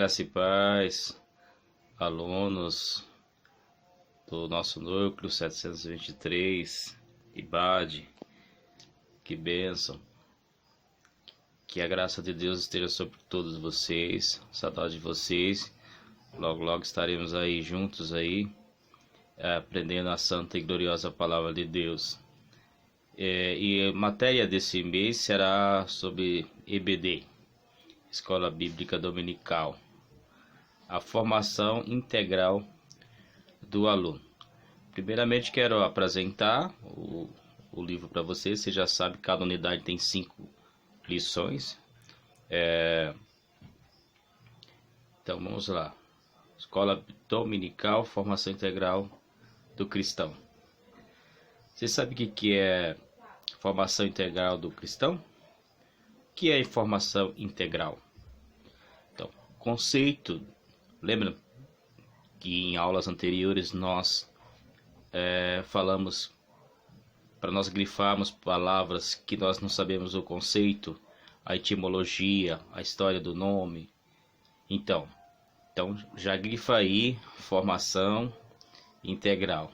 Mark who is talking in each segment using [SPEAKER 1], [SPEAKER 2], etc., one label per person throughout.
[SPEAKER 1] Graça e paz, alunos do nosso núcleo 723, IBAD, que bênção, que a graça de Deus esteja sobre todos vocês, saudade de vocês, logo estaremos aí juntos aí, aprendendo a santa e gloriosa palavra de Deus. E a matéria desse mês será sobre EBD, Escola Bíblica Dominical, a formação integral do aluno. Primeiramente quero apresentar o livro para vocês. Você já sabe, cada unidade tem 5 lições. Então vamos lá. Escola Dominical, formação integral do cristão. Você sabe o que é formação integral do cristão? O que é formação integral? Então, conceito. Lembra que em aulas anteriores nós falamos para nós grifarmos palavras que nós não sabemos o conceito, a etimologia, a história do nome. Então já grifa aí formação integral.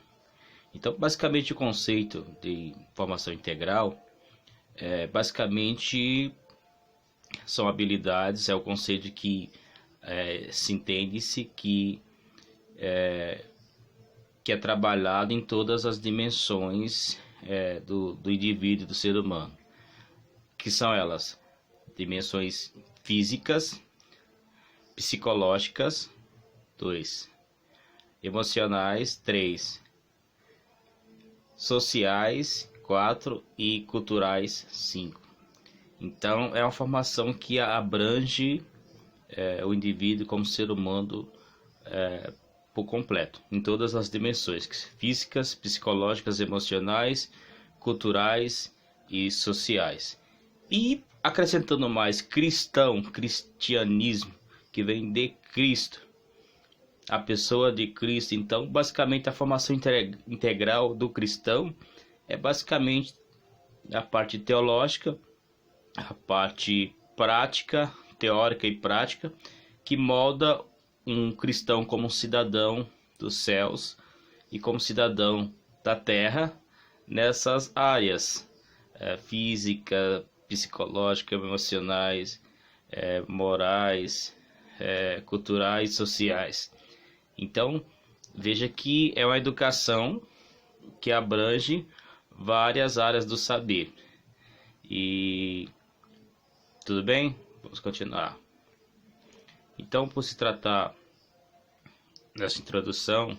[SPEAKER 1] Então, basicamente o conceito de formação integral basicamente são habilidades, é o conceito que se entende-se que é trabalhado em todas as dimensões do indivíduo, do ser humano, que são elas: dimensões físicas, psicológicas, 2, emocionais, 3, sociais, 4 e culturais, 5. Então é uma formação que abrange o indivíduo como ser humano por completo, em todas as dimensões físicas, psicológicas, emocionais, culturais e sociais. E acrescentando mais cristianismo, que vem de Cristo, a pessoa de Cristo. Então basicamente a formação integral do cristão é basicamente a parte teológica, a parte prática, teórica e prática, que molda um cristão como cidadão dos céus e como cidadão da terra nessas áreas física, psicológica, emocionais, morais, culturais, sociais. Então veja que é uma educação que abrange várias áreas do saber. E tudo bem? Vamos continuar. Então, por se tratar dessa introdução,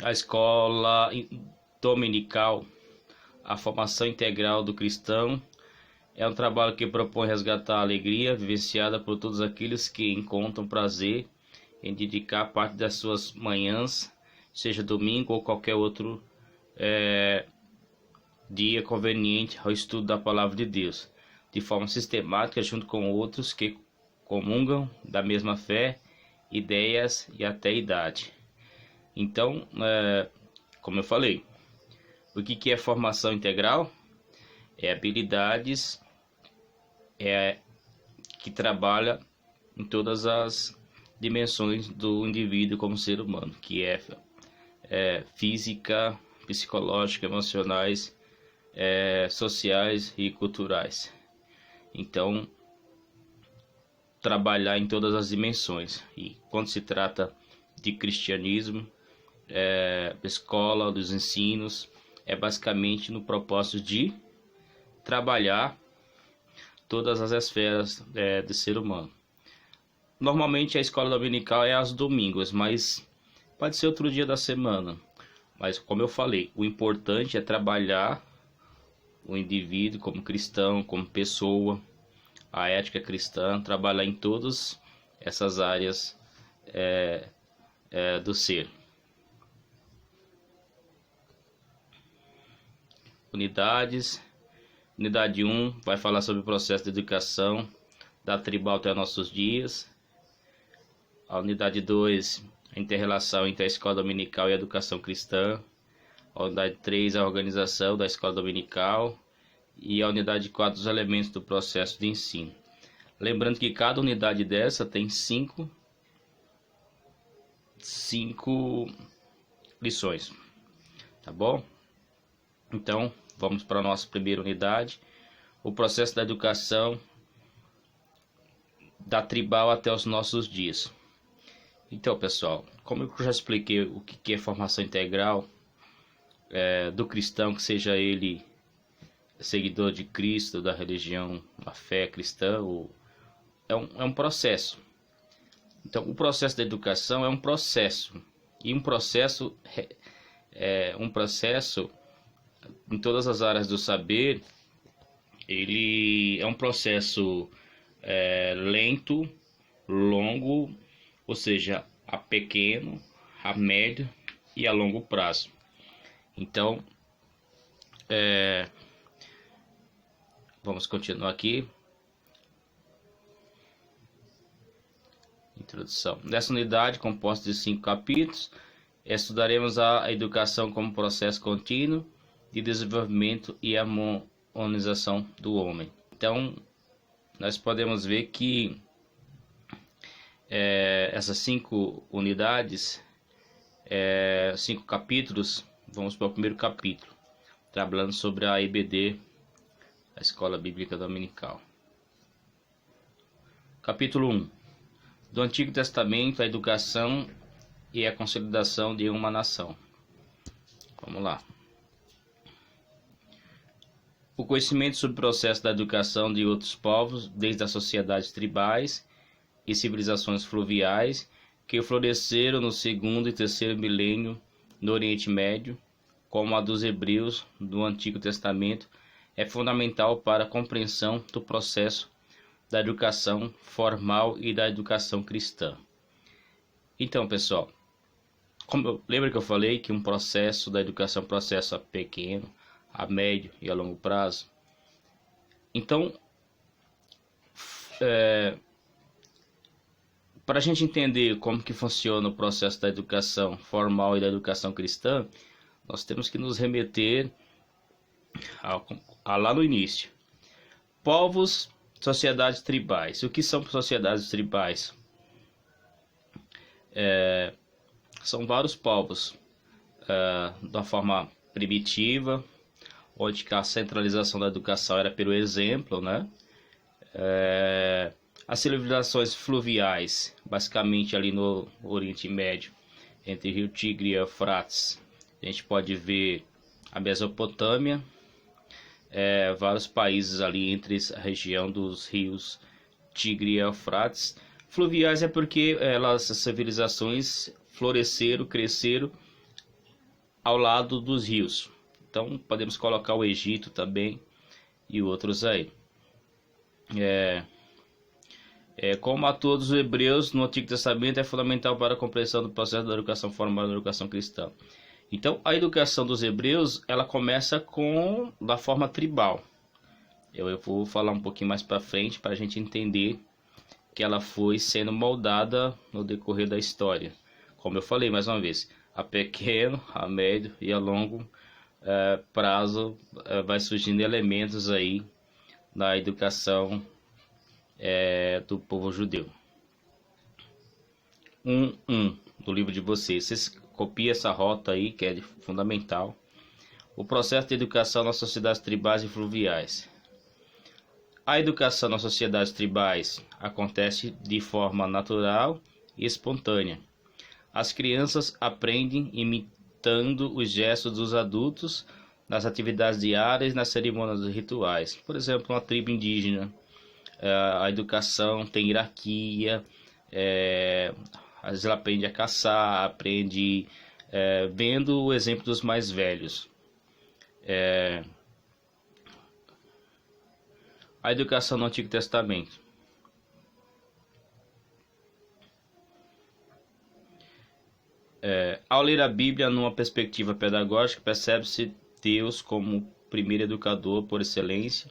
[SPEAKER 1] a escola dominical, a formação integral do cristão, é um trabalho que propõe resgatar a alegria vivenciada por todos aqueles que encontram prazer em dedicar parte das suas manhãs, seja domingo ou qualquer outro dia conveniente, ao estudo da palavra de Deus, de forma sistemática, junto com outros que comungam da mesma fé, ideias e até idade. Então, como eu falei, o que é formação integral? É habilidades que trabalha em todas as dimensões do indivíduo como ser humano, que é física, psicológica, emocionais, sociais e culturais. Então, trabalhar em todas as dimensões. E quando se trata de cristianismo, escola dos ensinos, é basicamente no propósito de trabalhar todas as esferas do ser humano. Normalmente a escola dominical é aos domingos, mas pode ser outro dia da semana. Mas como eu falei, o importante é trabalhar o indivíduo como cristão, como pessoa, a ética cristã, trabalhar em todas essas áreas do ser. Unidades. Unidade 1 vai falar sobre o processo de educação da tribal até nossos dias. A unidade 2, a inter-relação entre a escola dominical e a educação cristã. A unidade 3, a organização da escola dominical. E a unidade 4, os elementos do processo de ensino. Lembrando que cada unidade dessa tem cinco lições, tá bom? Então, vamos para a nossa primeira unidade, o processo da educação da tribal até os nossos dias. Então, pessoal, como eu já expliquei o que é formação integral do cristão, que seja ele seguidor de Cristo, da religião, da fé cristã, é um processo. Então, o processo da educação é um processo, e um processo em todas as áreas do saber. Ele é um processo lento, longo, ou seja, a pequeno, a médio e a longo prazo. Então, vamos continuar aqui. Introdução. Nessa unidade, composta de 5 capítulos, estudaremos a educação como processo contínuo de desenvolvimento e harmonização do homem. Então, nós podemos ver que essas 5 unidades, 5 capítulos, vamos para o primeiro capítulo, trabalhando sobre a EBD, a Escola Bíblica Dominical. Capítulo 1. Do Antigo Testamento, a educação e a consolidação de uma nação. Vamos lá. O conhecimento sobre o processo da educação de outros povos, desde as sociedades tribais e civilizações fluviais, que floresceram no segundo e terceiro milênio no Oriente Médio, como a dos hebreus do Antigo Testamento, é fundamental para a compreensão do processo da educação formal e da educação cristã. Então, pessoal, lembra que eu falei que um processo da educação é um processo pequeno, a médio e a longo prazo? Então, para a gente entender como que funciona o processo da educação formal e da educação cristã, nós temos que nos remeter a lá no início. Povos, sociedades tribais. O que são sociedades tribais? São vários povos da forma primitiva, onde a centralização da educação era pelo exemplo, né? As civilizações fluviais, basicamente ali no Oriente Médio, entre Rio Tigre e Eufrates, a gente pode ver a Mesopotâmia, vários países ali entre a região dos rios Tigre e Eufrates. Fluviais é porque essas civilizações floresceram, cresceram ao lado dos rios. Então podemos colocar o Egito também e outros aí. Como a todos os hebreus no Antigo Testamento, é fundamental para a compreensão do processo da educação formal e da educação cristã. Então, a educação dos hebreus, ela começa da forma tribal. Eu vou falar um pouquinho mais para frente para a gente entender que ela foi sendo moldada no decorrer da história. Como eu falei mais uma vez, a pequeno, a médio e a longo prazo vai surgindo elementos aí na educação do povo judeu. 1.1 do livro de vocês copia essa rota aí, que é fundamental. O processo de educação nas sociedades tribais e fluviais. A educação nas sociedades tribais acontece de forma natural e espontânea. As crianças aprendem imitando os gestos dos adultos nas atividades diárias e nas cerimônias e rituais. Por exemplo, uma tribo indígena, a educação tem hierarquia, às vezes ela aprende a caçar, aprende vendo o exemplo dos mais velhos. A educação no Antigo Testamento. Ao ler a Bíblia numa perspectiva pedagógica, percebe-se Deus como primeiro educador por excelência,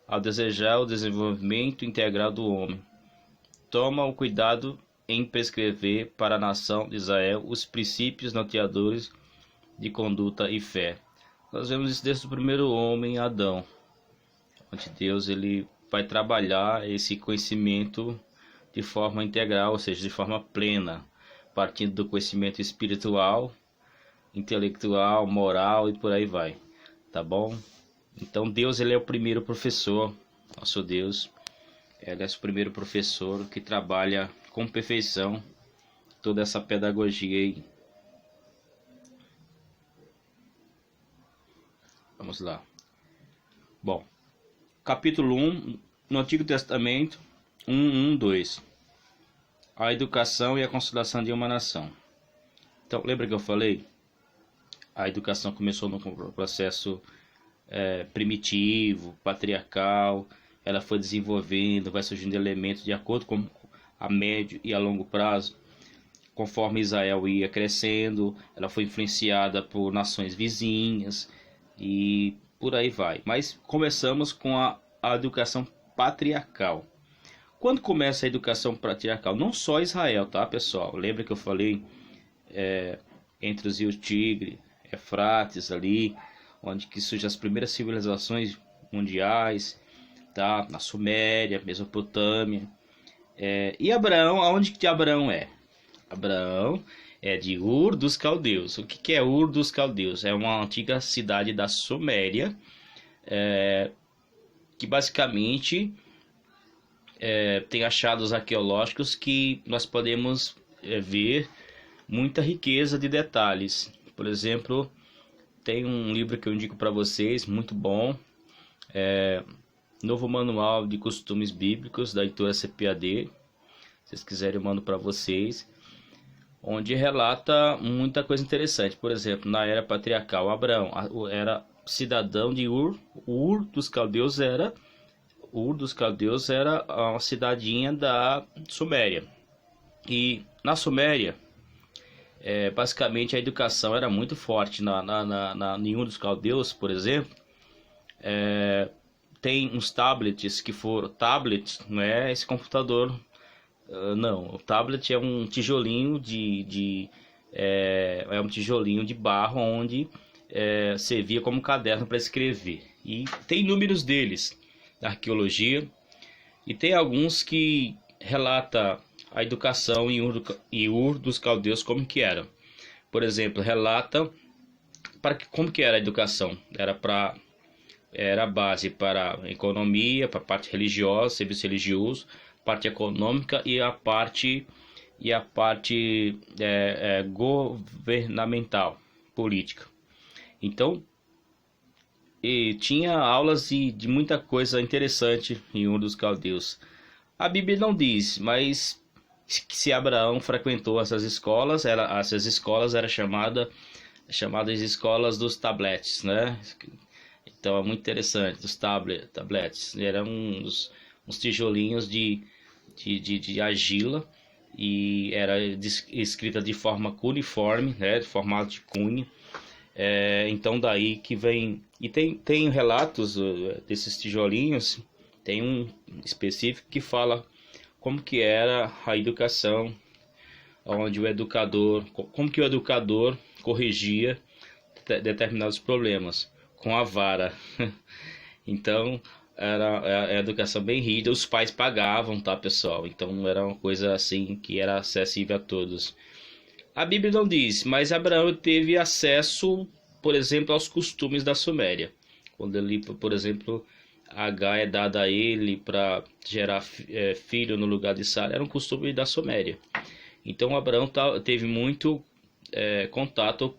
[SPEAKER 1] ao desejar o desenvolvimento integral do homem. Toma o cuidado em prescrever para a nação de Israel os princípios norteadores de conduta e fé. Nós vemos isso desde o primeiro homem, Adão, onde Deus ele vai trabalhar esse conhecimento de forma integral, ou seja, de forma plena, partindo do conhecimento espiritual, intelectual, moral e por aí vai, tá bom? Então Deus, ele é o primeiro professor, nosso Deus, ele é o primeiro professor que trabalha com perfeição toda essa pedagogia aí. Vamos lá. Bom, capítulo 1, no Antigo Testamento, 1:2. A educação e a consolação de uma nação. Então, lembra que eu falei? A educação começou no processo primitivo, patriarcal, ela foi desenvolvendo, vai surgindo elementos de acordo com a médio e a longo prazo. Conforme Israel ia crescendo, ela foi influenciada por nações vizinhas e por aí vai. Mas começamos com a educação patriarcal. Quando começa a educação patriarcal? Não só Israel, tá, pessoal? Lembra que eu falei entre os rios Tigre, Eufrates ali, onde que surgem as primeiras civilizações mundiais, tá? Na Suméria, Mesopotâmia. E Abraão, aonde que Abraão é? Abraão é de Ur dos Caldeus. O que é Ur dos Caldeus? É uma antiga cidade da Suméria, que basicamente tem achados arqueológicos que nós podemos ver muita riqueza de detalhes. Por exemplo, tem um livro que eu indico para vocês, muito bom, Novo Manual de Costumes Bíblicos, da editora CPAD. Se vocês quiserem, eu mando para vocês, onde relata muita coisa interessante. Por exemplo, na era patriarcal, Abraão era cidadão de Ur. Ur dos Caldeus era uma cidadinha da Suméria. E na Suméria, basicamente a educação era muito forte. Em Ur dos Caldeus, por exemplo, tem uns tablets que foram... Tablet não é esse computador, não. O tablet é um tijolinho um tijolinho de barro onde servia como caderno para escrever. E tem números deles da arqueologia, e tem alguns que relata a educação em Ur dos Caldeus como que era. Por exemplo, relata como que era a educação. Era a base para a economia, para a parte religiosa, serviço religioso, parte econômica e a parte governamental, política. Então, e tinha aulas de muita coisa interessante em Ur dos Caldeus. A Bíblia não diz, mas se Abraão frequentou essas escolas, essas escolas eram chamadas escolas dos tablets, né? Então é muito interessante, dos tablets. Eram uns tijolinhos de argila, e era escrita de forma cuneiforme, né? De formato de cunha. Então daí que vem. E tem relatos desses tijolinhos. Tem um específico que fala como que era a educação, onde como que o educador corrigia determinados problemas com a vara. Então era a educação bem rígida. Os pais pagavam, tá, pessoal? Então não era uma coisa assim que era acessível a todos. A Bíblia não diz, mas Abraão teve acesso, por exemplo, aos costumes da Suméria. Quando ele, por exemplo, H é dada a ele para gerar filho no lugar de Sara, era um costume da Suméria. Então Abraão teve muito contato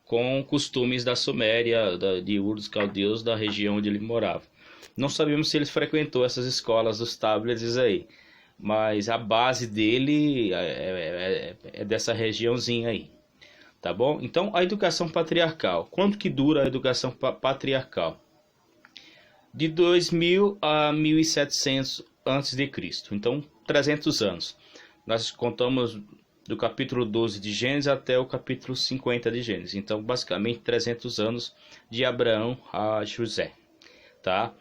[SPEAKER 1] com costumes da Suméria, de Ur dos Caldeus, da região onde ele morava. Não sabemos se ele frequentou essas escolas dos tablets aí, mas a base dele é dessa regiãozinha aí, tá bom? Então, a educação patriarcal. Quanto que dura a educação patriarcal? De 2000 a 1700 a.C. Então, 300 anos. Nós contamos do capítulo 12 de Gênesis até o capítulo 50 de Gênesis. Então, basicamente, 300 anos de Abraão a José, tá?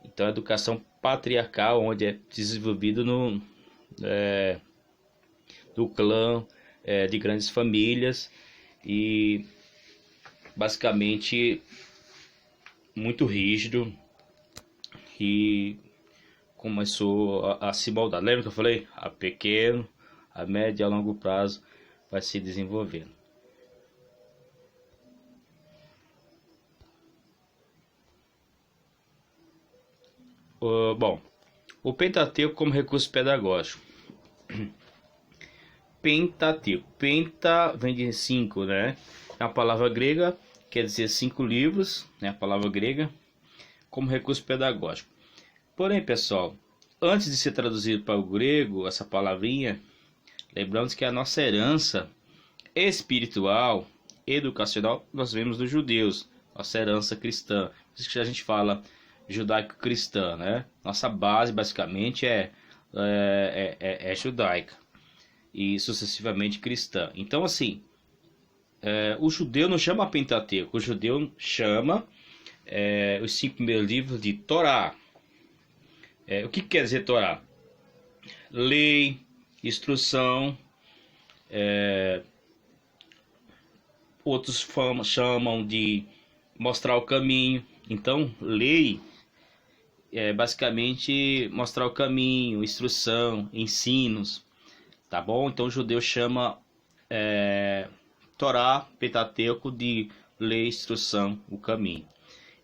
[SPEAKER 1] Então, a educação patriarcal, onde é desenvolvido no clã, de grandes famílias, e basicamente muito rígido, e começou a se moldar. Lembra que eu falei? A pequeno, a médio e a longo prazo vai se desenvolvendo. Bom, o Pentateuco como recurso pedagógico. Pentateuco. Penta vem de 5, né? É uma palavra grega, quer dizer 5 livros, né? A palavra grega, como recurso pedagógico. Porém, pessoal, antes de ser traduzido para o grego, essa palavrinha, lembramos que a nossa herança espiritual, educacional, nós vemos dos judeus, nossa herança cristã. Por isso que a gente fala judaico-cristã, né? Nossa base, basicamente, é judaica e sucessivamente cristã. Então, assim, o judeu não chama Pentateuco, o judeu chama os 5 primeiros livros de Torá. O que quer dizer Torá? Lei, instrução, outros chamam de mostrar o caminho. Então, lei é basicamente mostrar o caminho, instrução, ensinos, tá bom? Então, o judeu chama Torá, Pentateuco, de lei, instrução, o caminho.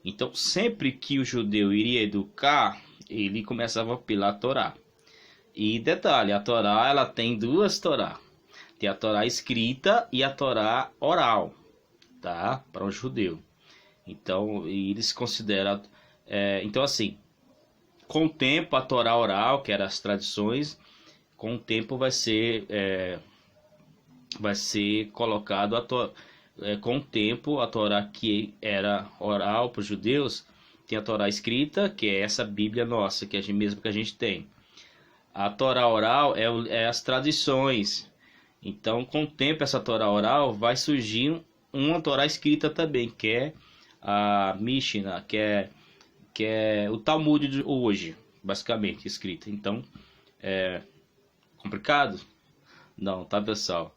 [SPEAKER 1] Então, sempre que o judeu iria educar, ele começava pela Torá. E detalhe, a Torá, ela tem 2 Torá. Tem a Torá escrita e a Torá oral, tá? Para o judeu. Então, eles consideram... então, assim, com o tempo, a Torá oral, que eram as tradições, com o tempo vai ser colocado com o tempo a Torá que era oral para os judeus, tem a Torá escrita, que é essa Bíblia nossa, que é a mesma que a gente tem. A Torá oral é as tradições. Então, com o tempo, essa Torá oral vai surgir uma Torá escrita também, que é a Mishnah, que é o Talmud de hoje, basicamente, escrita. Então, complicado? Não, tá, pessoal?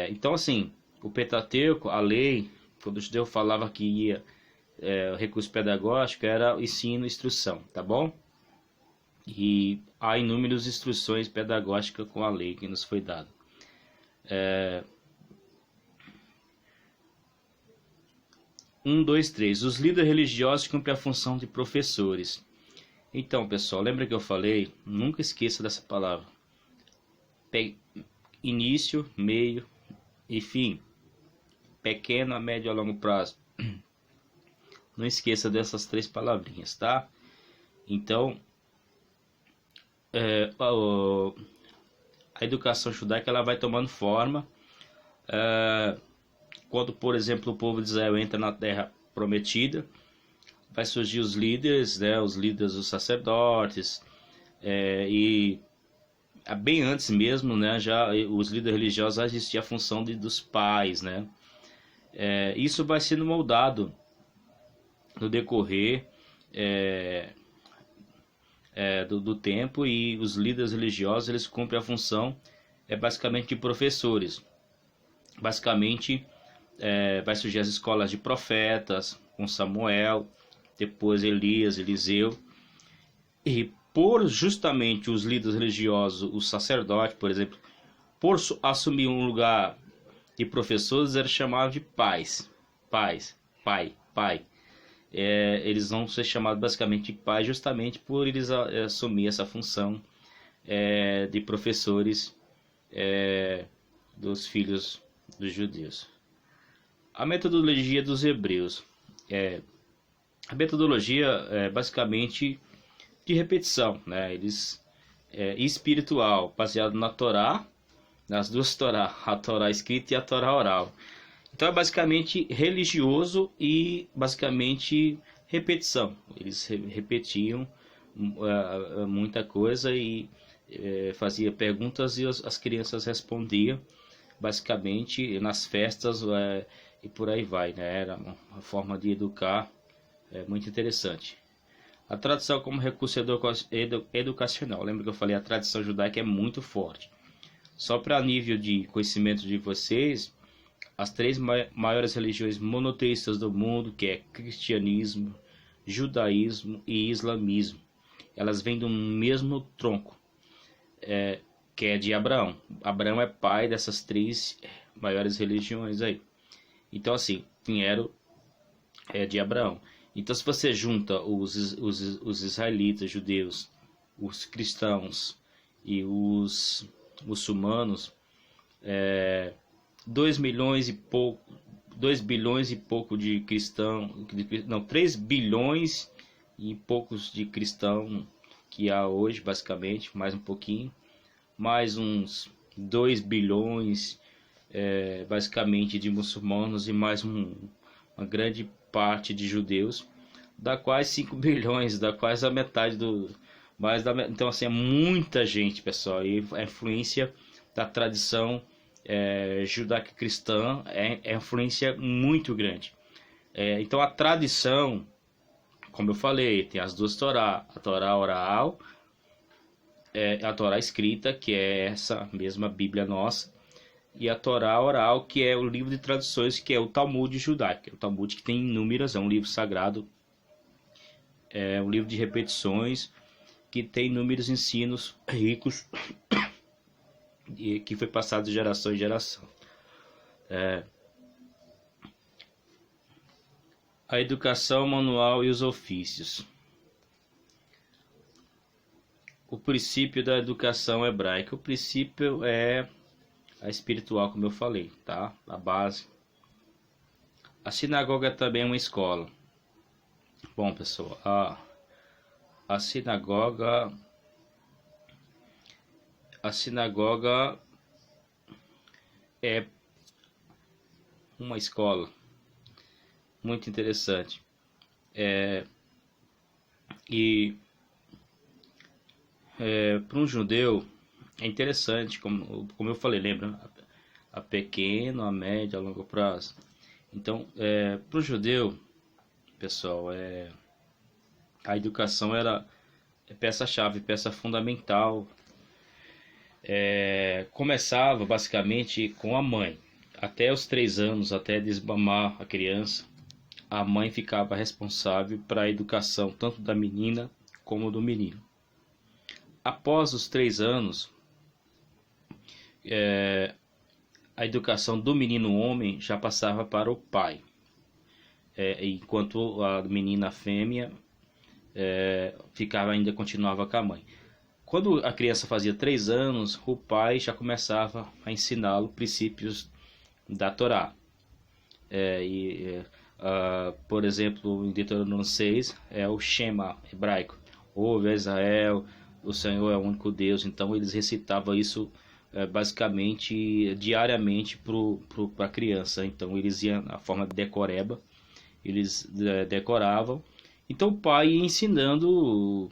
[SPEAKER 1] Então, assim, o Pentateuco, a lei, quando o judeu falava que ia o recurso pedagógico, era ensino e instrução, tá bom? E há inúmeras instruções pedagógicas com a lei que nos foi dada. 1, 2, 3. Os líderes religiosos cumprem a função de professores. Então, pessoal, lembra que eu falei? Nunca esqueça dessa palavra. Início, meio e fim. Pequeno, a médio e a longo prazo. Não esqueça dessas 3 palavrinhas, tá? Então, a educação judaica ela vai tomando forma quando, por exemplo, o povo de Israel entra na terra prometida, vai surgir os líderes, né, os sacerdotes, e bem antes mesmo, né, já os líderes religiosos já existia a função dos pais, né? Isso vai sendo moldado no decorrer do tempo, e os líderes religiosos eles cumprem a função basicamente de professores. Basicamente vai surgir as escolas de profetas com Samuel, depois Elias, Eliseu, e por justamente os líderes religiosos, os sacerdotes, por exemplo, por assumir um lugar de professores, eram chamados de pai. Eles vão ser chamados basicamente de pai justamente por eles assumir essa função de professores dos filhos dos judeus. A metodologia dos hebreus. A metodologia é basicamente de repetição, né? Eles espiritual, baseado na Torá, nas 2 Torá, a Torá escrita e a Torá oral. Então é basicamente religioso e basicamente repetição. Eles repetiam muita coisa e fazia perguntas e as crianças respondiam basicamente nas festas e por aí vai, né? Era uma forma de educar muito interessante. A tradição como recurso educacional. Lembra que eu falei, a tradição judaica é muito forte. Só para nível de conhecimento de vocês, as 3 maiores religiões monoteístas do mundo, que é cristianismo, judaísmo e islamismo. elas vêm do mesmo tronco, que é de Abraão. Abraão é pai dessas 3 maiores religiões aí. Então assim, Pinheiro é de Abraão. Então se você junta os israelitas, judeus, os cristãos e os muçulmanos, 2 milhões e pouco, 2 bilhões e pouco de cristãos, não, 3 bilhões e poucos de cristãos que há hoje, basicamente, mais um pouquinho, mais uns 2 bilhões, basicamente, de muçulmanos e mais uma grande parte de judeus, da quais 5 bilhões, da quais a metade do... então, assim, é muita gente, pessoal, e a influência da tradição judaico-cristã é influência muito grande. Então, a tradição, como eu falei, tem as 2 Torá, a Torá oral, a Torá escrita, que é essa mesma Bíblia nossa, e a Torá oral, que é o livro de tradições, que é o Talmud judaico. O Talmud que tem inúmeras, é um livro sagrado, é um livro de repetições, que tem inúmeros ensinos ricos, e que foi passado de geração em geração. A educação manual e os ofícios. O princípio da educação hebraica. O princípio é a espiritual, como eu falei, tá? A base. A sinagoga também é uma escola. Bom, pessoal, a sinagoga é uma escola muito interessante. Para um judeu é interessante, como eu falei, lembra? A pequeno, a médio, a longo prazo. Então, para o judeu, pessoal, a educação era peça-chave, peça fundamental. Começava basicamente com a mãe. Até os 3 anos, até desmamar a criança, a mãe ficava responsável para a educação tanto da menina como do menino. Após os 3 anos, a educação do menino homem já passava para o pai, enquanto a menina fêmea continuava com a mãe. Quando a criança fazia 3 anos, o pai já começava a ensiná-lo princípios da Torá. Por exemplo, em Deuteronômio 6 é o Shema hebraico. Ouve Israel, o Senhor é o único Deus. Então eles recitavam isso basicamente diariamente para a criança. Então eles iam na forma de decoreba, eles decoravam. Então o pai ia ensinando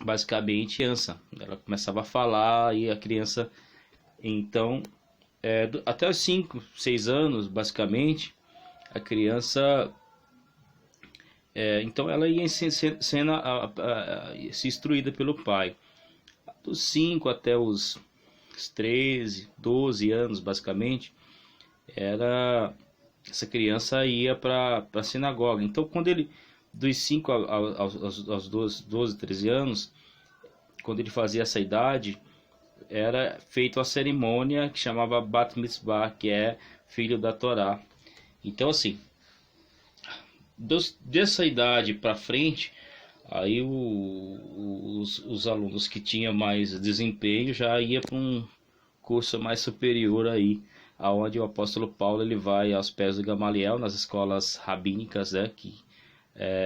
[SPEAKER 1] basicamente criança. Ela começava a falar e a criança, então, até os 5, 6 anos, basicamente, a criança, então ela ia sendo se instruída pelo pai. Dos 5 até os 13, 12 anos, basicamente, essa criança ia para a sinagoga. Então, quando ele, dos 5 aos 12, 13 anos, quando ele fazia essa idade, era feita a cerimônia que chamava Bat Mitzvah, que é filho da Torá. Então, assim, dessa idade para frente, aí os alunos que tinham mais desempenho já ia para um curso mais superior aí, aonde o apóstolo Paulo ele vai aos pés do Gamaliel, nas escolas rabínicas, que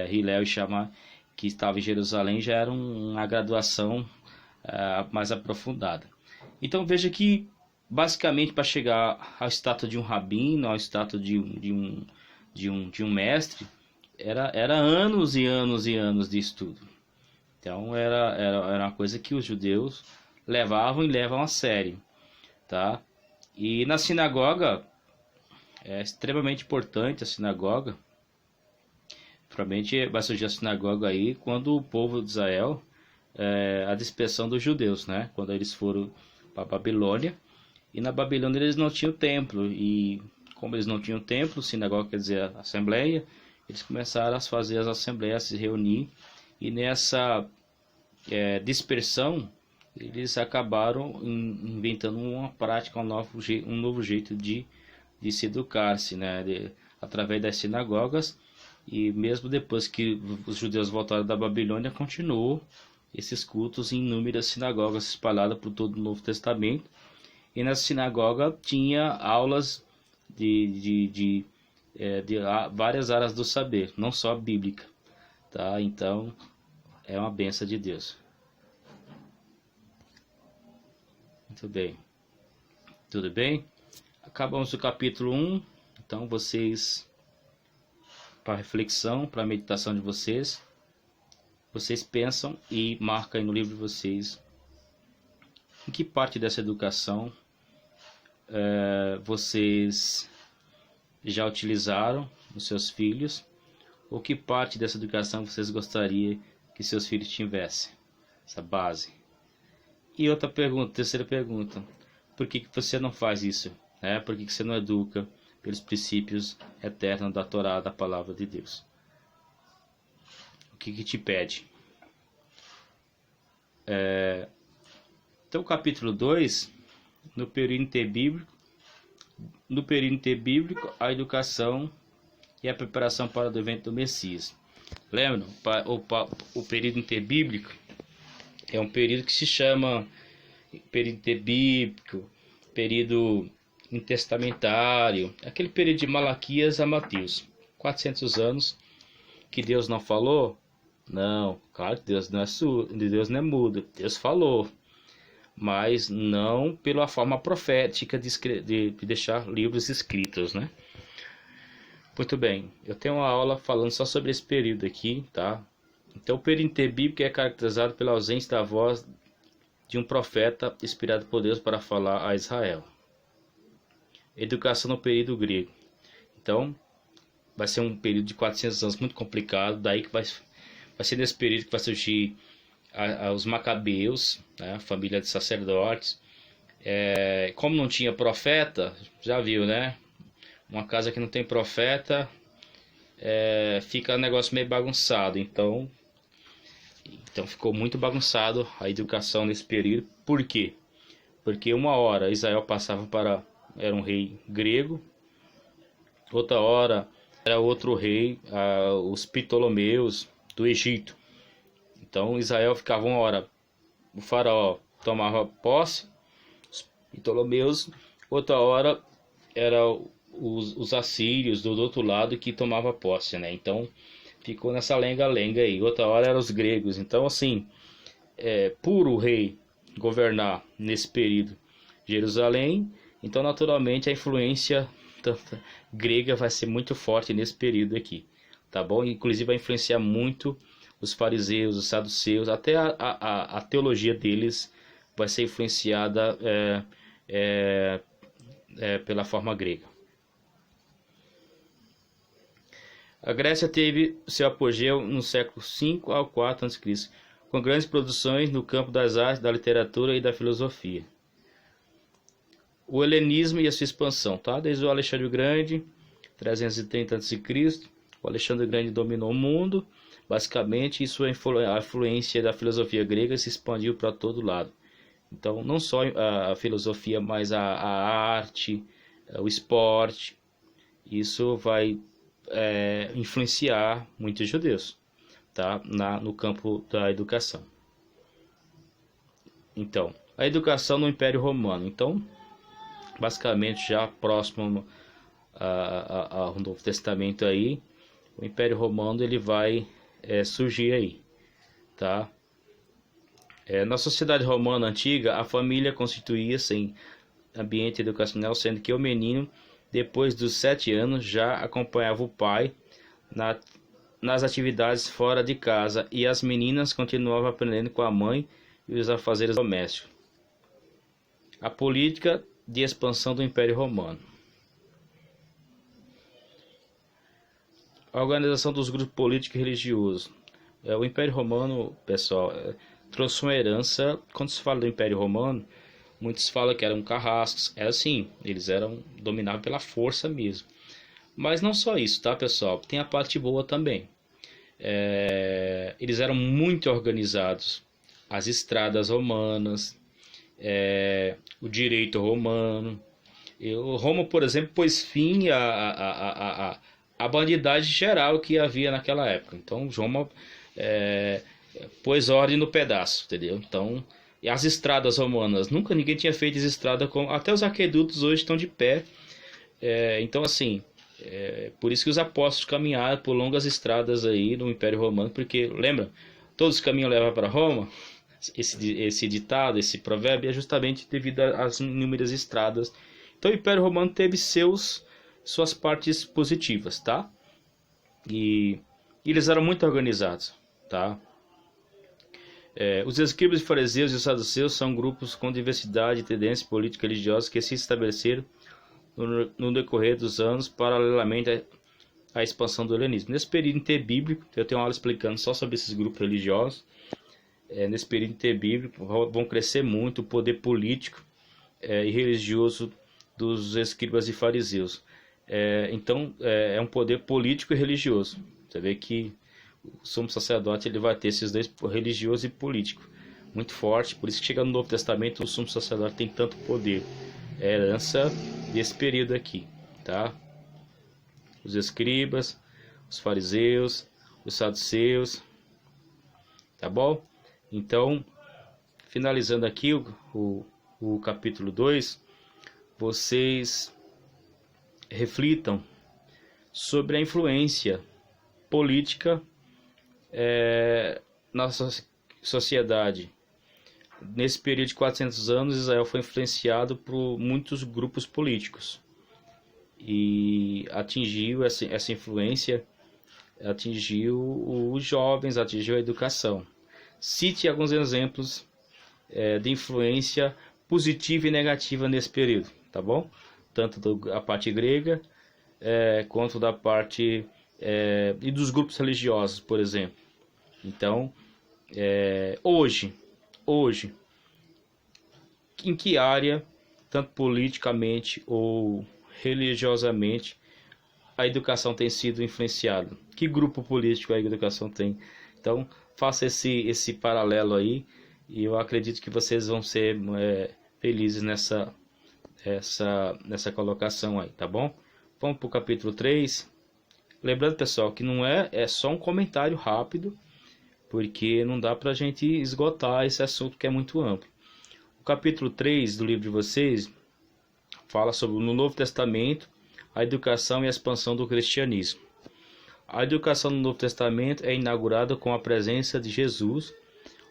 [SPEAKER 1] Hillel e Shammai, que estava em Jerusalém, já era uma graduação mais aprofundada. Então veja que basicamente para chegar ao status de um rabino, ao status de um mestre, era anos e anos e anos de estudo. Então era uma coisa que os judeus levavam e levam a sério, tá? E na sinagoga é extremamente importante a sinagoga. Provavelmente vai surgir a sinagoga aí quando o povo de Israel, a dispersão dos judeus, né? Quando eles foram para a Babilônia, e na Babilônia eles não tinham templo, e como eles não tinham templo, sinagoga quer dizer assembleia, eles começaram a fazer as assembleias, a se reunir, e nessa dispersão, eles acabaram inventando uma prática, um novo jeito de se educar-se, né? Através das sinagogas. E mesmo depois que os judeus voltaram da Babilônia, continuou esses cultos em inúmeras sinagogas espalhadas por todo o Novo Testamento. E na sinagoga tinha aulas de várias áreas do saber, não só bíblica, tá? Então é uma bênção de Deus. Muito bem. Tudo bem? Acabamos o capítulo 1. Então vocês, para reflexão, para meditação de vocês, pensam e marcam aí no livro de vocês em que parte dessa educação vocês já utilizaram nos seus filhos, ou que parte dessa educação vocês gostariam que seus filhos tivessem, essa base. E outra pergunta, terceira pergunta, por que você não faz isso? Por que você não educa pelos princípios eternos da Torá, da palavra de Deus? O que te pede? Então, capítulo 2, no período interbíblico, a educação e a preparação para o evento do Messias. Lembram? O período interbíblico é um período que se chama período interbíblico, período intertestamentário, aquele período de Malaquias a Mateus. 400 anos que Deus não falou? Não, claro que Deus não é mudo, Deus falou, mas não pela forma profética de deixar livros escritos, né? Muito bem, eu tenho uma aula falando só sobre esse período aqui, tá? Então, o período interbíblico é caracterizado pela ausência da voz de um profeta inspirado por Deus para falar a Israel. Educação no período grego. Então, vai ser um período de 400 anos muito complicado, daí que vai ser nesse período que vai surgir os macabeus, né, a família de sacerdotes. Como não tinha profeta, já viu, né? Uma casa que não tem profeta, fica um negócio meio bagunçado. Então ficou muito bagunçado a educação nesse período. Por quê? Porque uma hora Israel era um rei grego, outra hora era outro rei, os Ptolomeus do Egito. Então Israel ficava uma hora, o faraó tomava posse, os Ptolomeus, outra hora era os assírios do outro lado que tomava posse, né? Então ficou nessa lenga-lenga aí. Outra hora eram os gregos. Então, assim, puro rei governar nesse período Jerusalém, então naturalmente a influência grega vai ser muito forte nesse período aqui, tá bom? Inclusive vai influenciar muito os fariseus, os saduceus, até a teologia deles vai ser influenciada pela forma grega. A Grécia teve seu apogeu no século V ao IV a.C., com grandes produções no campo das artes, da literatura e da filosofia. O helenismo e a sua expansão, tá? Desde o Alexandre o Grande, 330 a.C., o Alexandre o Grande dominou o mundo, basicamente, e a influência da filosofia grega se expandiu para todo lado. Então, não só a filosofia, mas a arte, o esporte, isso vai influenciar muitos judeus, tá? No campo da educação. Então, a educação no Império Romano. Então, basicamente, já próximo ao Novo Testamento aí, o Império Romano ele vai surgir aí, tá? Na sociedade romana antiga, a família constituía-se em ambiente educacional, sendo que o menino, depois dos 7 anos, já acompanhava o pai nas atividades fora de casa, e as meninas continuavam aprendendo com a mãe e os afazeres domésticos. A política de expansão do Império Romano. A organização dos grupos políticos e religiosos. O Império Romano, pessoal, trouxe uma herança. Quando se fala do Império Romano, muitos falam que eram carrascos. Era assim, eles eram dominados pela força mesmo. Mas não só isso, tá, pessoal? Tem a parte boa também. Eles eram muito organizados. as estradas romanas, o direito romano. Roma, por exemplo, pôs fim à bandidagem geral que havia naquela época. Então, Roma pôs ordem no pedaço, entendeu? Então, e as estradas romanas, nunca ninguém tinha feito estrada com. Até os aquedutos hoje estão de pé. Então, assim, por isso que os apóstolos caminharam por longas estradas aí no Império Romano, porque, lembra, todos os caminhos levam para Roma. Esse ditado, esse provérbio é justamente devido às inúmeras estradas. Então o Império Romano teve suas partes positivas, tá? E eles eram muito organizados, tá? Os escribas e fariseus e os saduceus são grupos com diversidade de tendências políticas e religiosas que se estabeleceram no decorrer dos anos paralelamente à expansão do helenismo. Nesse período interbíblico, eu tenho uma aula explicando só sobre esses grupos religiosos. Nesse período interbíblico vão crescer muito o poder político e religioso dos escribas e fariseus. Então é um poder político e religioso. Você vê que o sumo sacerdote ele vai ter esses dois, religioso e político, muito forte. Por isso que chega no Novo Testamento o sumo sacerdote tem tanto poder. É herança desse período aqui, tá? Os escribas, os fariseus, os saduceus, tá bom? Então, finalizando aqui o capítulo 2, vocês reflitam sobre a influência política na sociedade. Nesse período de 400 anos, Israel foi influenciado por muitos grupos políticos. E atingiu essa influência, atingiu os jovens, atingiu a educação. Cite alguns exemplos de influência positiva e negativa nesse período, tá bom? Tanto da parte grega quanto da parte e dos grupos religiosos, por exemplo. Então, hoje, em que área, tanto politicamente ou religiosamente, a educação tem sido influenciada? Que grupo político a educação tem? Então, faça esse paralelo aí e eu acredito que vocês vão ser felizes nessa colocação aí, tá bom? Vamos para o capítulo 3. Lembrando, pessoal, que não é só um comentário rápido, porque não dá para a gente esgotar esse assunto que é muito amplo. O capítulo 3 do livro de vocês fala sobre, no Novo Testamento, a educação e a expansão do cristianismo. A educação no Novo Testamento é inaugurada com a presença de Jesus,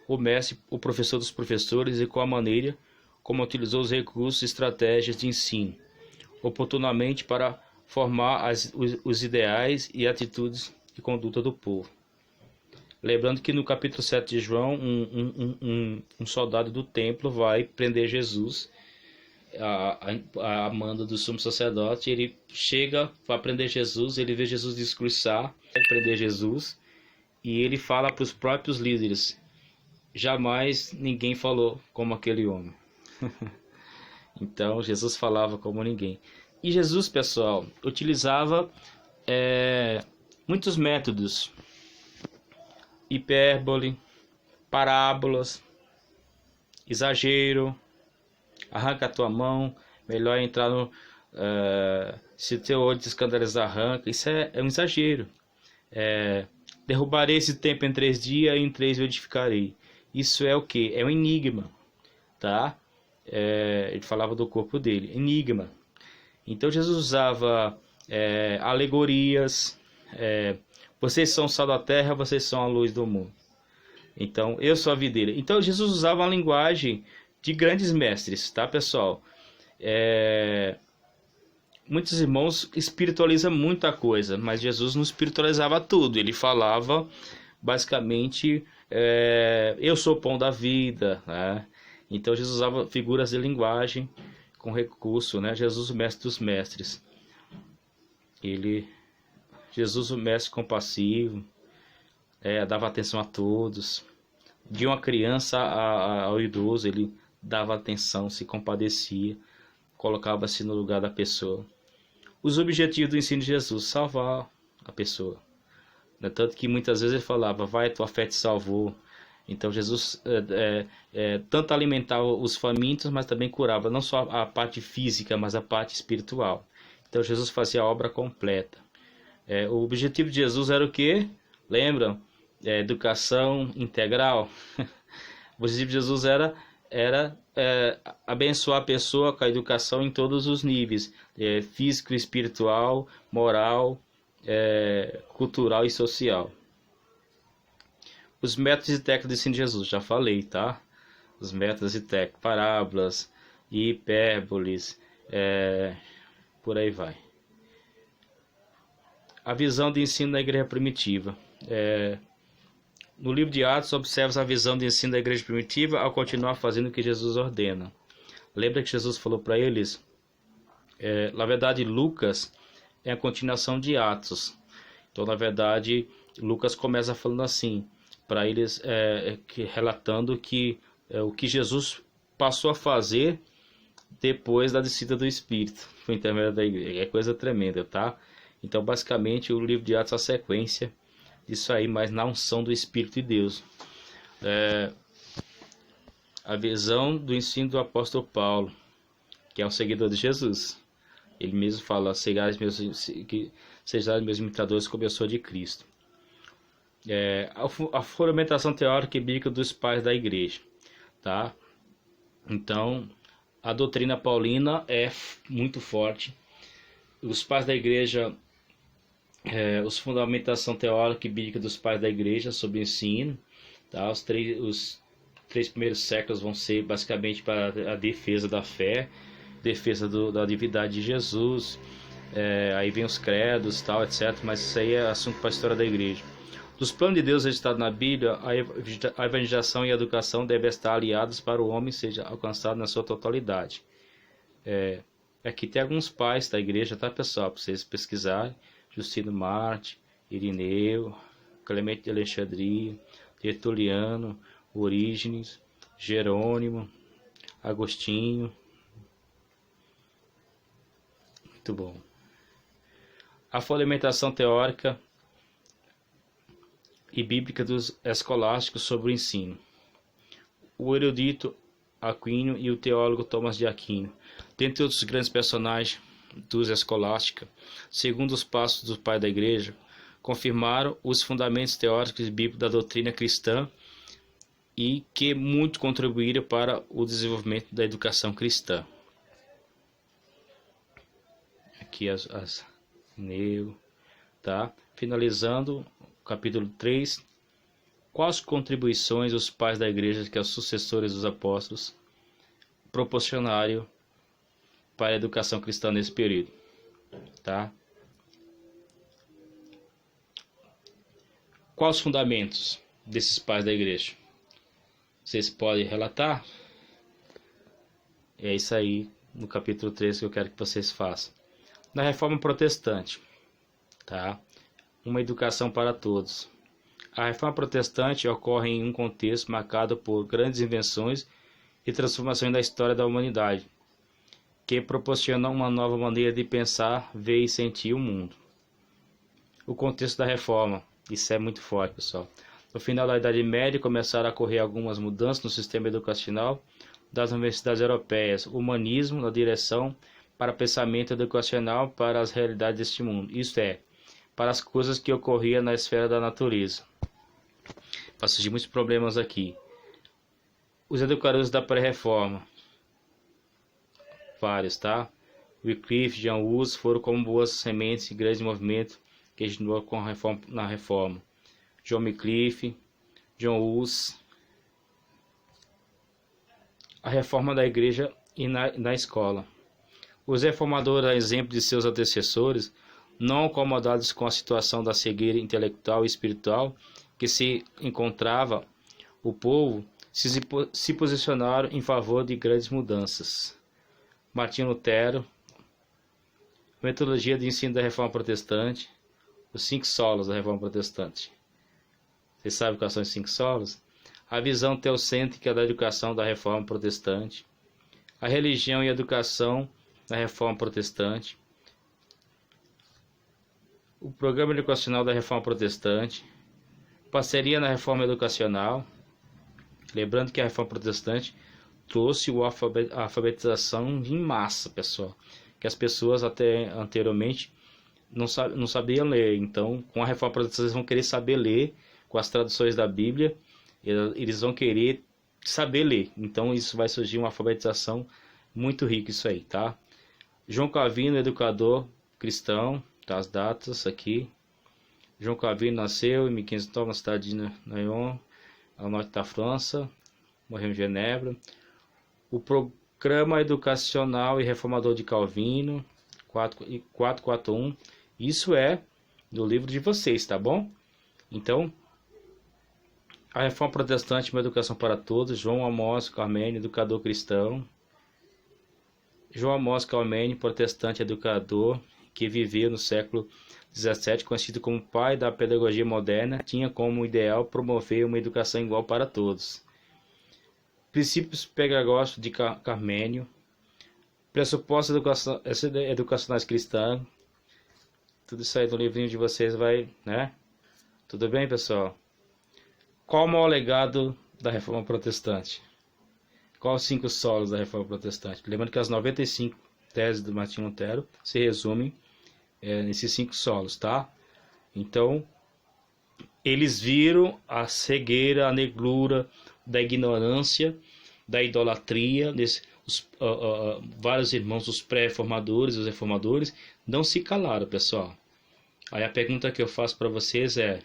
[SPEAKER 1] o mestre, o professor dos professores, e com a maneira como utilizou os recursos e estratégias de ensino, oportunamente para formar os ideais e atitudes de conduta do povo. Lembrando que no capítulo 7 de João, um soldado do templo vai prender Jesus, a mando do sumo sacerdote. Ele chega para prender Jesus, ele vê Jesus discursar, vai prender Jesus, e ele fala para os próprios líderes: jamais ninguém falou como aquele homem. Então Jesus falava como ninguém. E Jesus, pessoal, utilizava muitos métodos: hipérbole, parábolas, exagero, arranca a tua mão, melhor entrar no... se teu olho te escandalizar, arranca. Isso é um exagero. Derrubarei esse templo em 3 dias e em 3 eu edificarei. Isso é o que? É um enigma, tá? Ele falava do corpo dele, enigma. Então Jesus usava alegorias. Vocês são o sal da terra, vocês são a luz do mundo. Então, eu sou a videira. Então, Jesus usava uma linguagem de grandes mestres, tá, pessoal? Muitos irmãos espiritualizam muita coisa, mas Jesus não espiritualizava tudo. Ele falava, basicamente, eu sou o pão da vida, né? Então, Jesus usava figuras de linguagem com recurso, né? Jesus, o mestre dos mestres. Jesus, o mestre compassivo, dava atenção a todos. De uma criança ao idoso, ele dava atenção, se compadecia, colocava-se no lugar da pessoa. Os objetivos do ensino de Jesus: salvar a pessoa. Tanto que muitas vezes ele falava: vai, tua fé te salvou. Então Jesus tanto alimentava os famintos, mas também curava não só a parte física, mas a parte espiritual. Então Jesus fazia a obra completa. O objetivo de Jesus era o quê? Lembram? Educação integral. O objetivo de Jesus era abençoar a pessoa com a educação em todos os níveis, físico, espiritual, moral, cultural e social. Os métodos e técnicas do ensino de Jesus, já falei, tá? Os métodos e técnicas, parábolas, hipérboles, por aí vai. A visão de ensino da igreja primitiva. No livro de Atos, observa a visão de ensino da igreja primitiva ao continuar fazendo o que Jesus ordena. Lembra que Jesus falou para eles? Na verdade, Lucas é a continuação de Atos. Então, na verdade, Lucas começa falando assim, para eles, relatando que o que Jesus passou a fazer depois da descida do Espírito, por intermédio da igreja. É coisa tremenda, tá? Então, basicamente, o livro de Atos é a sequência disso aí, mas na unção do Espírito de Deus. A visão do ensino do apóstolo Paulo, que é um seguidor de Jesus. Ele mesmo fala, sejais meus imitadores como eu sou de Cristo. A fundamentação teórica e bíblica dos pais da igreja, tá? Então, a doutrina paulina é muito forte. Os pais da igreja, os fundamentação teórica e bíblica dos pais da igreja sobre o ensino, tá? Os três primeiros séculos vão ser basicamente para a defesa da fé, defesa da divindade de Jesus, aí vem os credos, tal, etc. Mas isso aí é assunto para a história da igreja. Dos planos de Deus registrados na Bíblia, a evangelização e a educação devem estar aliados para o homem seja alcançado na sua totalidade. Aqui tem alguns pais da igreja, tá, pessoal? Para vocês pesquisarem. Justino Marte, Irineu, Clemente de Alexandria, Tertuliano, Orígenes, Jerônimo, Agostinho. Muito bom. A fundamentação teórica e bíblica dos escolásticos sobre o ensino. O erudito Aquino e o teólogo Tomás de Aquino, dentre outros grandes personagens dos escolástica, segundo os passos do pai da igreja, confirmaram os fundamentos teóricos e bíblicos da doutrina cristã e que muito contribuíram para o desenvolvimento da educação cristã. Aqui as tá? Finalizando o capítulo 3. Quais contribuições os pais da igreja, que são os sucessores dos apóstolos, proporcionaram para a educação cristã nesse período, tá? Quais os fundamentos desses pais da igreja? Vocês podem relatar? É isso aí no capítulo 3 que eu quero que vocês façam. Na Reforma Protestante, tá? Uma educação para todos. A Reforma Protestante ocorre em um contexto marcado por grandes invenções e transformações da história da humanidade, que proporcionam uma nova maneira de pensar, ver e sentir o mundo. O contexto da Reforma, isso é muito forte, pessoal. No final da Idade Média começaram a ocorrer algumas mudanças no sistema educacional das universidades europeias, o humanismo na direção para pensamento educacional para as realidades deste mundo, isto é, para as coisas que ocorriam na esfera da natureza. Vai surgir muitos problemas aqui. Os educadores da pré-reforma, vários, tá? Wycliffe, John Hus foram como boas sementes e grandes movimentos que continuam na reforma. John Wycliffe, John Hus. A reforma da igreja e na escola. Os reformadores, a exemplo de seus antecessores, não acomodados com a situação da cegueira intelectual e espiritual que se encontrava o povo, se posicionaram em favor de grandes mudanças. Martinho Lutero, metodologia de ensino da Reforma Protestante, os 5 solos da Reforma Protestante. Vocês sabem quais são os 5 solos? A visão teocêntrica da educação da Reforma Protestante, a religião e a educação da Reforma Protestante, o programa educacional da Reforma Protestante, parceria na Reforma Educacional, Lembrando que a reforma protestante trouxe a alfabetização em massa, pessoal, que as pessoas até anteriormente não sabiam ler. Então, com a reforma protestante, eles vão querer saber ler, com as traduções da Bíblia, eles vão querer saber ler. Então, isso vai surgir uma alfabetização muito rica, isso aí, tá? João Calvino, educador cristão, tá? As datas aqui. João Calvino nasceu em 1509 na cidade de Nyon, ao norte da França, morreu em Genebra. O Programa Educacional e Reformador de Calvino, 441. Isso é do livro de vocês, tá bom? Então, a Reforma Protestante, uma educação para todos. João Amós Carmênio, educador cristão. João Amós Carmênio, protestante educador, que viveu no século XVII, conhecido como pai da pedagogia moderna, tinha como ideal promover uma educação igual para todos. Princípios pedagógicos de Carmênio, pressupostos educacionais cristãs. Tudo isso aí no livrinho de vocês vai, né? Tudo bem, pessoal? Qual o maior legado da Reforma Protestante? Quais os 5 solos da Reforma Protestante? Lembrando que as 95 teses do Martinho Lutero se resumem nesses 5 solos, tá? Então, eles viram a cegueira, a negrura da ignorância, da idolatria, vários irmãos, os pré-reformadores, os reformadores, não se calaram, pessoal. Aí a pergunta que eu faço para vocês é: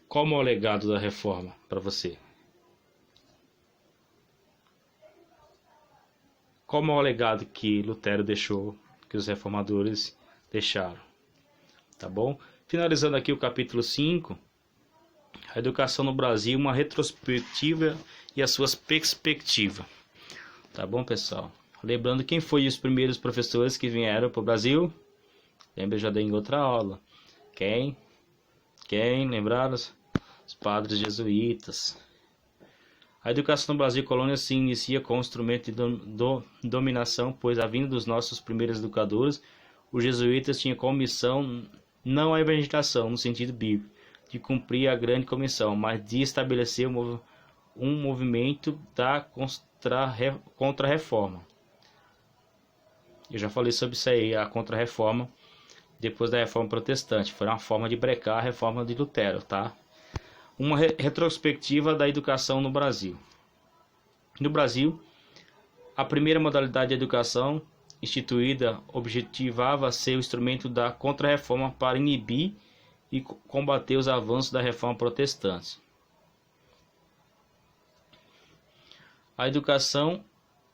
[SPEAKER 1] qual é o legado da reforma para você? Qual é o legado que Lutero deixou, que os reformadores deixaram? Tá bom? Finalizando aqui o capítulo 5, a educação no Brasil, uma retrospectiva e as suas perspectivas. Tá bom, pessoal? Lembrando quem foi os primeiros professores que vieram para o Brasil? Lembra, eu já dei em outra aula. Quem? Lembraram? Os padres jesuítas. A educação no Brasil colônia se inicia com o instrumento de dominação, pois a vinda dos nossos primeiros educadores, os jesuítas tinham como missão não a evangelização no sentido bíblico, de cumprir a grande comissão, mas de estabelecer um movimento da contra-reforma. Eu já falei sobre isso aí, a contra-reforma, depois da reforma protestante. Foi uma forma de brecar a reforma de Lutero, tá? Uma retrospectiva da educação no Brasil. No Brasil, a primeira modalidade de educação instituída objetivava ser o instrumento da contra-reforma para inibir e combater os avanços da reforma protestante. A educação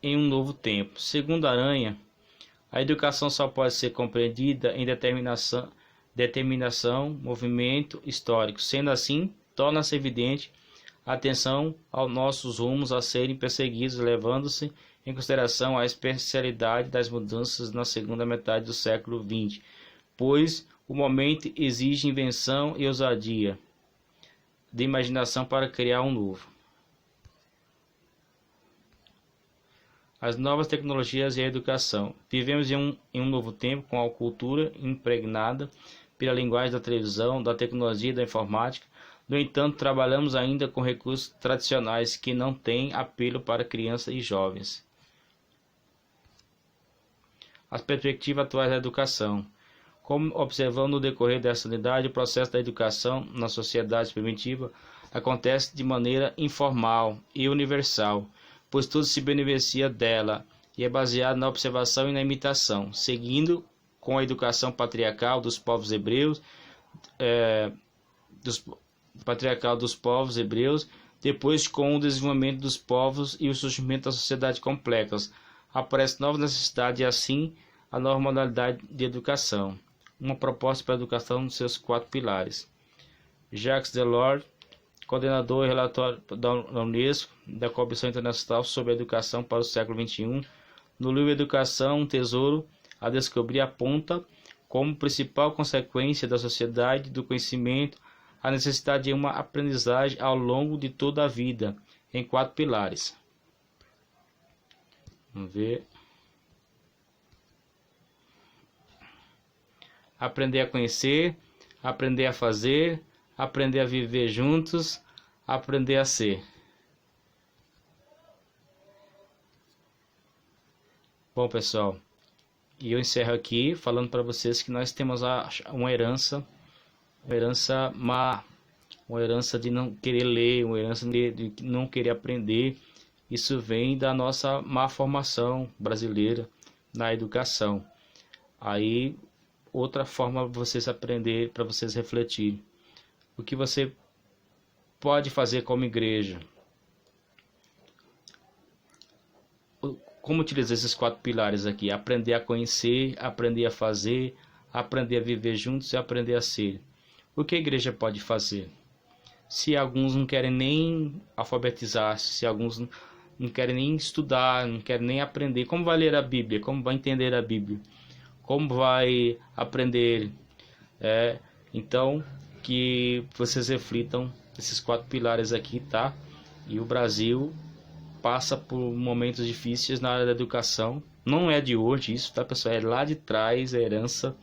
[SPEAKER 1] em um novo tempo. Segundo Aranha, a educação só pode ser compreendida em determinação, movimento histórico. Sendo assim, torna-se evidente a atenção aos nossos rumos a serem perseguidos, levando-se em consideração a especialidade das mudanças na segunda metade do século XX, pois o momento exige invenção e ousadia de imaginação para criar um novo. As novas tecnologias e a educação. Vivemos em um novo tempo com a cultura impregnada pela linguagem da televisão, da tecnologia e da informática. No entanto, trabalhamos ainda com recursos tradicionais que não têm apelo para crianças e jovens. As perspectivas atuais da educação. Como observamos no decorrer dessa unidade, o processo da educação na sociedade primitiva acontece de maneira informal e universal, pois tudo se beneficia dela e é baseado na observação e na imitação, seguindo com a educação patriarcal dos povos hebreus, depois com o desenvolvimento dos povos e o surgimento da sociedade complexa, aparece nova necessidade e assim a nova modalidade de educação. Uma proposta para a educação nos seus 4 pilares. Jacques Delors, coordenador e relator da Unesco, da Comissão Internacional sobre a Educação para o século XXI, no livro Educação, um Tesouro a Descobrir, aponta como principal consequência da sociedade do conhecimento a necessidade de uma aprendizagem ao longo de toda a vida, em 4 pilares. Vamos ver. Aprender a conhecer, aprender a fazer, aprender a viver juntos, aprender a ser. Bom, pessoal, e eu encerro aqui falando para vocês que nós temos uma herança má, uma herança de não querer ler, uma herança de não querer aprender. Isso vem da nossa má formação brasileira na educação. Aí, outra forma para vocês aprender, para vocês refletirem. O que você pode fazer como igreja? Como utilizar esses 4 pilares aqui? Aprender a conhecer, aprender a fazer, aprender a viver juntos e aprender a ser. O que a igreja pode fazer? Se alguns não querem nem alfabetizar, se alguns não querem nem estudar, não querem nem aprender, como vai ler a Bíblia? Como vai entender a Bíblia? Como vai aprender? Então, que vocês reflitam esses 4 pilares aqui, tá? E o Brasil passa por momentos difíceis na área da educação. Não é de hoje isso, tá, pessoal? É lá de trás, a herança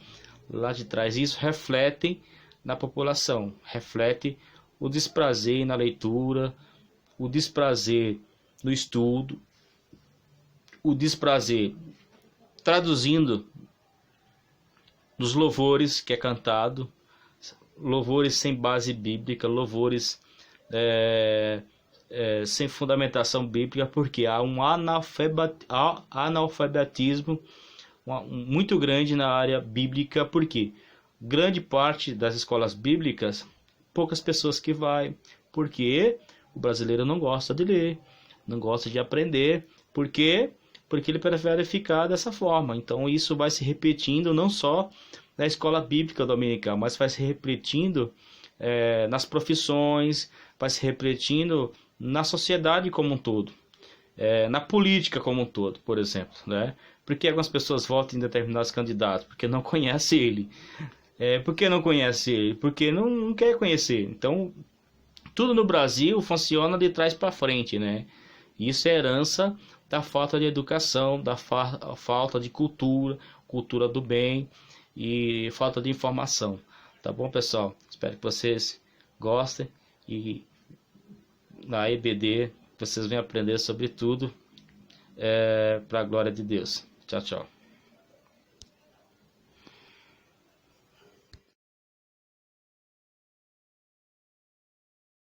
[SPEAKER 1] lá de trás. Isso reflete na população, reflete o desprazer na leitura, o desprazer no estudo, o desprazer traduzindo nos louvores que é cantado, louvores sem base bíblica, louvores sem fundamentação bíblica, porque há um analfabetismo muito grande na área bíblica, porque grande parte das escolas bíblicas, poucas pessoas que vai, porque o brasileiro não gosta de ler, não gosta de aprender, porque ele prefere ficar dessa forma. Então isso vai se repetindo não só na escola bíblica dominical, mas vai se repetindo nas profissões, vai se repetindo na sociedade como um todo, na política como um todo, por exemplo, né? Por que algumas pessoas votam em determinados candidatos? Porque não conhece ele. Por que não conhece ele? Porque não quer conhecer. Então, tudo no Brasil funciona de trás para frente, né? Isso é herança da falta de educação, da falta de cultura do bem e falta de informação. Tá bom, pessoal? Espero que vocês gostem e na EBD vocês venham aprender sobre tudo para a glória de Deus. Tchau, tchau.